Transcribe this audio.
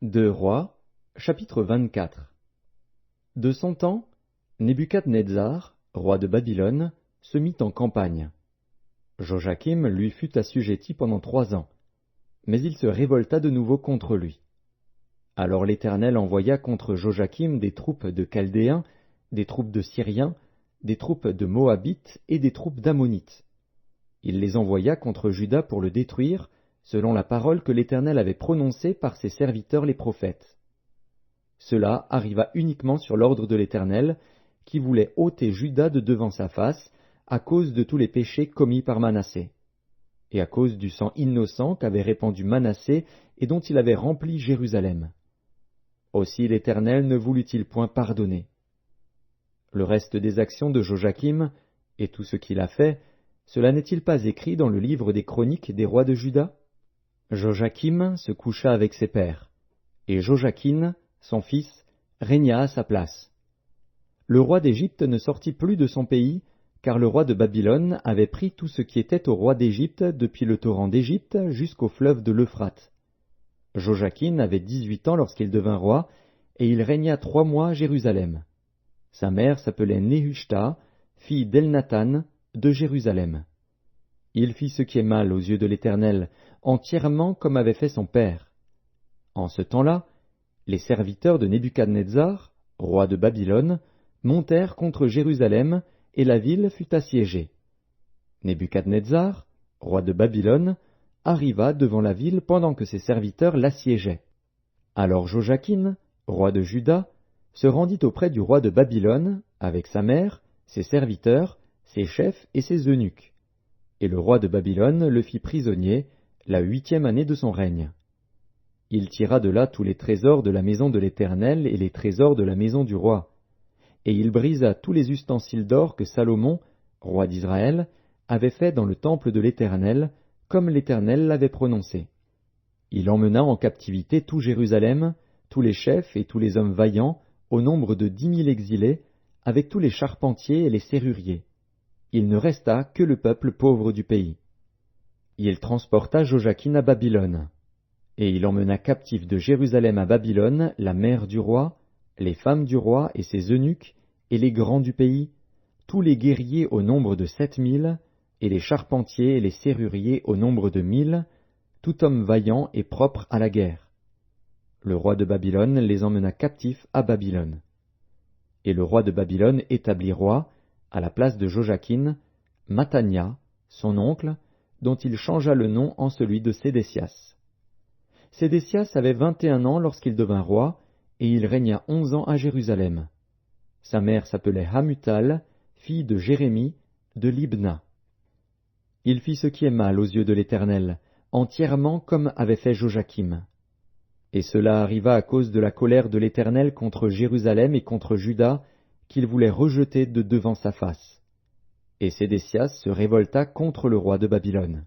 Deux Rois, chapitre 24. De son temps, Nebuchadnezzar, roi de Babylone, se mit en campagne. Joachim lui fut assujetti pendant 3 ans, mais il se révolta de nouveau contre lui. Alors l'Éternel envoya contre Joachim des troupes de Chaldéens, des troupes de Syriens, des troupes de Moabites et des troupes d'Ammonites. Il les envoya contre Juda pour le détruire, selon la parole que l'Éternel avait prononcée par ses serviteurs les prophètes. Cela arriva uniquement sur l'ordre de l'Éternel, qui voulait ôter Juda de devant sa face, à cause de tous les péchés commis par Manassé, et à cause du sang innocent qu'avait répandu Manassé et dont il avait rempli Jérusalem. Aussi l'Éternel ne voulut-il point pardonner. Le reste des actions de Joachim, et tout ce qu'il a fait, cela n'est-il pas écrit dans le livre des chroniques des rois de Juda? Joachim se coucha avec ses pères, et Joachim, son fils, régna à sa place. Le roi d'Égypte ne sortit plus de son pays, car le roi de Babylone avait pris tout ce qui était au roi d'Égypte depuis le torrent d'Égypte jusqu'au fleuve de l'Euphrate. Joachim avait 18 ans lorsqu'il devint roi, et il régna 3 mois à Jérusalem. Sa mère s'appelait Nehushta, fille d'Elnathan, de Jérusalem. Il fit ce qui est mal aux yeux de l'Éternel, entièrement comme avait fait son père. En ce temps-là, les serviteurs de Nebuchadnezzar, roi de Babylone, montèrent contre Jérusalem, et la ville fut assiégée. Nebuchadnezzar, roi de Babylone, arriva devant la ville pendant que ses serviteurs l'assiégeaient. Alors Joachim, roi de Juda, se rendit auprès du roi de Babylone, avec sa mère, ses serviteurs, ses chefs et ses eunuques. Et le roi de Babylone le fit prisonnier, la 8e année de son règne. Il tira de là tous les trésors de la maison de l'Éternel et les trésors de la maison du roi. Et il brisa tous les ustensiles d'or que Salomon, roi d'Israël, avait fait dans le temple de l'Éternel, comme l'Éternel l'avait prononcé. Il emmena en captivité tout Jérusalem, tous les chefs et tous les hommes vaillants, au nombre de 10 000 exilés, avec tous les charpentiers et les serruriers. Il ne resta que le peuple pauvre du pays. Il transporta Joachim à Babylone. Et il emmena captif de Jérusalem à Babylone la mère du roi, les femmes du roi et ses eunuques, et les grands du pays, tous les guerriers au nombre de 7 000, et les charpentiers et les serruriers au nombre de 1 000, tout homme vaillant et propre à la guerre. Le roi de Babylone les emmena captifs à Babylone. Et le roi de Babylone établit roi, à la place de Joachim, Mathania, son oncle, dont il changea le nom en celui de Sédécias. Sédécias avait 21 ans lorsqu'il devint roi, et il régna 11 ans à Jérusalem. Sa mère s'appelait Hamutal, fille de Jérémie, de Libna. Il fit ce qui est mal aux yeux de l'Éternel, entièrement comme avait fait Joachim. Et cela arriva à cause de la colère de l'Éternel contre Jérusalem et contre Juda, qu'il voulait rejeter de devant sa face. Et Sédécias se révolta contre le roi de Babylone.